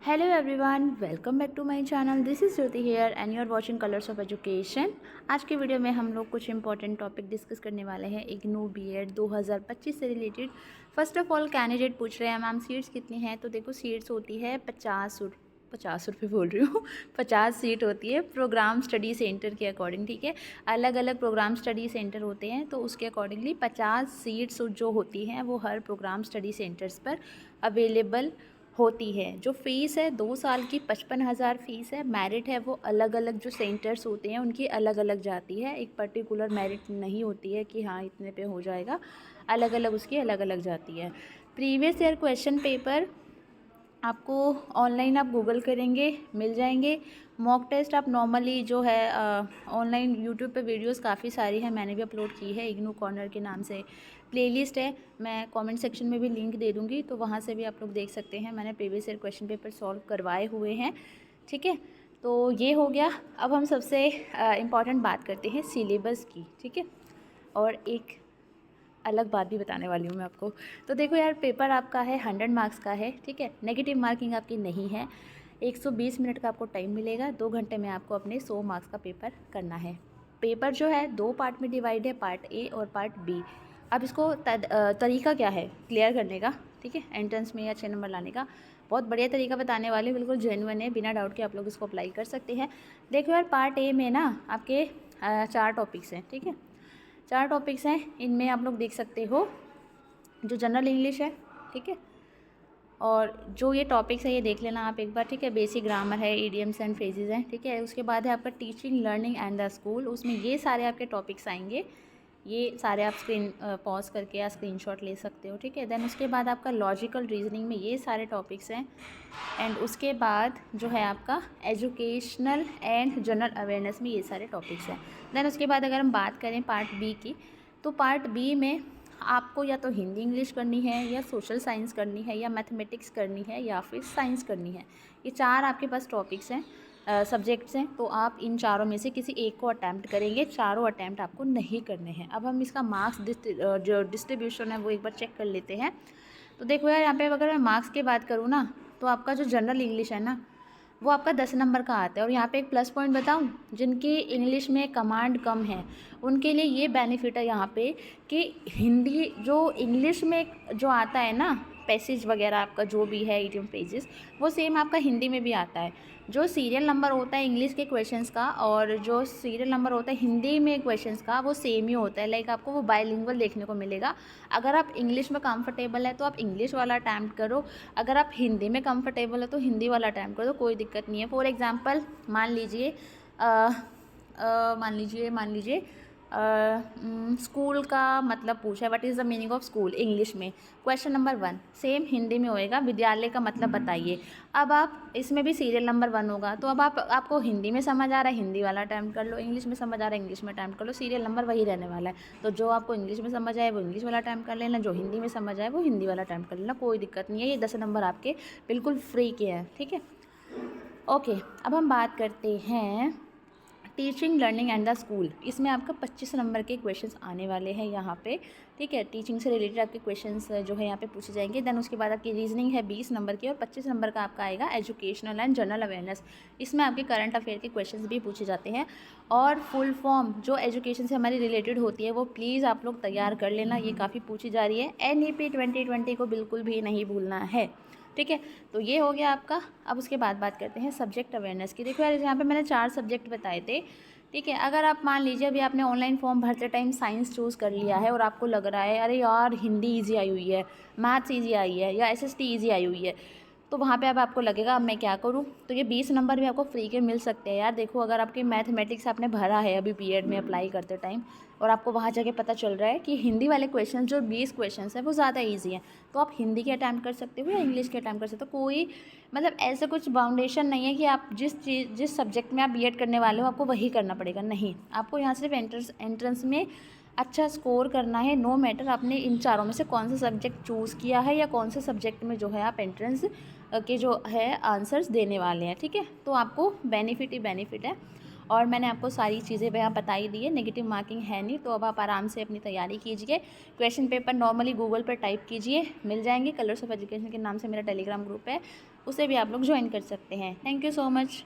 Hello everyone, welcome back to my channel. This is Jyoti here and you are watching Colors of Education. आज की video में हम लोग कुछ important topic discuss करने वाले हैं इग्नू बीएड 2025 से related. First of all candidate पूछ रहे हैं मैम सीट्स कितनी हैं, तो देखो सीट्स होती है 50 रुपये बोल रही हूँ 50 सीट होती है प्रोग्राम स्टडी सेंटर के अकॉर्डिंग। ठीक है, अलग अलग प्रोग्राम स्टडी सेंटर होते हैं तो उसके अकॉर्डिंगली 50 सीट्स जो होती हैं वो हर प्रोग्राम स्टडी सेंटर्स पर अवेलेबल होती है। जो फ़ीस है 2 साल की 55,000 फ़ीस है। मेरिट है वो अलग अलग जो सेंटर्स होते हैं उनकी अलग अलग जाती है, एक पर्टिकुलर मेरिट नहीं होती है कि हाँ इतने पे हो जाएगा, अलग अलग उसकी अलग अलग जाती है। प्रीवियस ईयर क्वेश्चन पेपर आपको ऑनलाइन आप गूगल करेंगे मिल जाएंगे। मॉक टेस्ट आप नॉर्मली जो है ऑनलाइन यूट्यूब पे वीडियोस काफ़ी सारी हैं, मैंने भी अपलोड की है, इग्नू कॉर्नर के नाम से प्लेलिस्ट है, मैं कमेंट सेक्शन में भी लिंक दे दूँगी तो वहाँ से भी आप लोग देख सकते हैं। मैंने previous year question paper solve करवाए हुए हैं। ठीक है, तो ये हो गया। अब हम सबसे इम्पॉर्टेंट बात करते हैं सिलेबस की। ठीक है, और एक अलग बात भी बताने वाली हूँ मैं आपको। तो देखो यार, पेपर आपका है 100 मार्क्स का है। ठीक है, नेगेटिव मार्किंग आपकी नहीं है। 120 मिनट का आपको टाइम मिलेगा, 2 घंटे में आपको अपने 100 मार्क्स का पेपर करना है। पेपर जो है 2 पार्ट में डिवाइड है, पार्ट ए और पार्ट बी। अब इसको तरीका क्या है क्लियर करने का, ठीक है, एंट्रेंस में या 6 नंबर लाने का, बहुत बढ़िया तरीका बताने वाले, बिल्कुल जेन्युइन है, बिना डाउट के आप लोग इसको अप्लाई कर सकते हैं। देखो यार, पार्ट ए में ना आपके 4 टॉपिक्स हैं। ठीक है, 4 टॉपिक्स हैं, इनमें आप लोग देख सकते हो जो जनरल इंग्लिश है। ठीक है, और जो ये टॉपिक्स है ये देख लेना आप एक बार। ठीक है, बेसिक ग्रामर है, इडियम्स एंड फ्रेजेस हैं। ठीक है, उसके बाद है आपका teaching learning and the school, उसमें ये सारे आपके टॉपिक्स आएंगे। ये सारे आप स्क्रीन पॉज करके या स्क्रीनशॉट ले सकते हो। ठीक है, देन उसके बाद आपका लॉजिकल रीजनिंग में ये सारे टॉपिक्स हैं। एंड उसके बाद जो है आपका एजुकेशनल एंड जनरल अवेयरनेस में ये सारे टॉपिक्स हैं। देन उसके बाद अगर हम बात करें पार्ट बी की, तो पार्ट बी में आपको या तो हिंदी इंग्लिश करनी है, या सोशल साइंस करनी है, या मैथमेटिक्स करनी है, या फिर साइंस करनी है। ये 4 आपके पास टॉपिक्स हैं, सब्जेक्ट्स हैं, तो आप इन चारों में से किसी एक को अटैम्प्ट करेंगे, चारों अटैम्प्ट आपको नहीं करने हैं। अब हम इसका मार्क्स जो डिस्ट्रीब्यूशन है वो एक बार चेक कर लेते हैं। तो देखो यार, यहाँ पे अगर मैं मार्क्स की बात करूँ ना, तो आपका जो जनरल इंग्लिश है ना वो आपका 10 नंबर का आता है। और यहाँ पे एक प्लस पॉइंट बताऊँ, जिनकी इंग्लिश में कमांड कम है उनके लिए ये बेनिफिट है यहाँ पे कि हिंदी जो इंग्लिश में जो आता है ना पैसेज वगैरह, आपका जो भी है इडियम फ्रेजेस, वो सेम आपका हिंदी में भी आता है। जो सीरियल नंबर होता है इंग्लिश के क्वेश्चंस का और जो सीरियल नंबर होता है हिंदी में क्वेश्चंस का, वो सेम ही होता है। लाइक आपको वो बाइलिंगुअल देखने को मिलेगा। अगर आप इंग्लिश में कंफर्टेबल है तो आप इंग्लिश वाला अटैम्प्ट करो, अगर आप हिंदी में कंफर्टेबल है तो हिंदी वाला अटैम्प्ट करो, कोई दिक्कत नहीं है। फॉर एग्जाम्पल मान लीजिए स्कूल का मतलब पूछा है, what is the meaning of school English में, क्वेश्चन नंबर 1 सेम हिंदी में होएगा, विद्यालय का मतलब बताइए। अब आप इसमें भी सीरियल नंबर 1 होगा, तो अब आपको हिंदी में समझ आ रहा है हिंदी वाला अटैम्प्ट कर लो, इंग्लिश में समझ आ रहा है इंग्लिश में अटैम्प्ट कर लो, सीरियल नंबर वही रहने वाला है। तो जो आपको इंग्लिश में समझ आए वो इंग्लिश वाला अटैम्प्ट कर लेना, जो हिंदी में समझ आए वो हिंदी वाला अटैम्प्ट कर लेना, कोई दिक्कत नहीं है। ये 10 नंबर आपके बिल्कुल फ्री के हैं। ठीक है, ओके, अब हम बात करते हैं teaching learning and the school. इसमें आपका 25 नंबर के क्वेश्चंस आने वाले हैं यहाँ पे। ठीक है, टीचिंग से रिलेटेड आपके क्वेश्चंस जो है यहाँ पे पूछे जाएंगे। देन उसके बाद आपकी रीजनिंग है 20 नंबर की, और 25 नंबर का आपका आएगा एजुकेशनल एंड जनरल अवेयरनेस। इसमें आपके करंट अफेयर के क्वेश्चंस भी पूछे जाते हैं। और फुल फॉर्म जो एजुकेशन से हमारी रिलेटेड होती है वो प्लीज़ आप लोग तैयार कर लेना, ये काफ़ी पूछी जा रही है। NEP 2020 को बिल्कुल भी नहीं भूलना है। ठीक है, तो ये हो गया आपका। अब उसके बाद बात करते हैं सब्जेक्ट अवेयरनेस की। देखो यार, यहाँ पे मैंने 4 सब्जेक्ट बताए थे। ठीक है, अगर आप मान लीजिए अभी आपने ऑनलाइन फॉर्म भरते टाइम साइंस चूज़ कर लिया है और आपको लग रहा है अरे यार हिंदी ईजी आई हुई है, मैथ्स ईजी आई है, या SST ईजी आई हुई है, तो वहाँ पे अब आपको लगेगा अब मैं क्या करूँ। तो ये 20 नंबर भी आपको फ्री के मिल सकते हैं यार। देखो, अगर आपकी मैथमेटिक्स आपने भरा है अभी बीएड में अप्लाई करते टाइम, और आपको वहाँ जाके पता चल रहा है कि हिंदी वाले क्वेश्चन जो 20 क्वेश्चन है वो ज़्यादा ईजी हैं, तो आप हिंदी के अटैम्प्ट कर सकते हो या इंग्लिश के अटैम्प्ट कर सकते हो। कोई मतलब ऐसा कुछ बाउंडेशन नहीं है कि आप जिस सब्जेक्ट में आप बीएड करने वाले हो आपको वही करना पड़ेगा, नहीं। आपको यहाँ सिर्फ एंट्रेंस में अच्छा स्कोर करना है, नो मैटर आपने इन चारों में से कौन सा सब्जेक्ट चूज़ किया है या कौन से सब्जेक्ट में जो है आप एंट्रेंस के जो है आंसर्स देने वाले हैं। ठीक है, तो आपको बेनिफिट ही बेनिफिट है। और मैंने आपको सारी चीज़ें यहाँ बता ही दी है, नेगेटिव मार्किंग है नहीं, तो अब आप आराम से अपनी तैयारी कीजिए। क्वेश्चन पेपर नॉर्मली गूगल पर टाइप कीजिए, मिल जाएंगे। कलर्स ऑफ एजुकेशन के नाम से मेरा टेलीग्राम ग्रुप है, उसे भी आप लोग ज्वाइन कर सकते हैं। Thank you so much.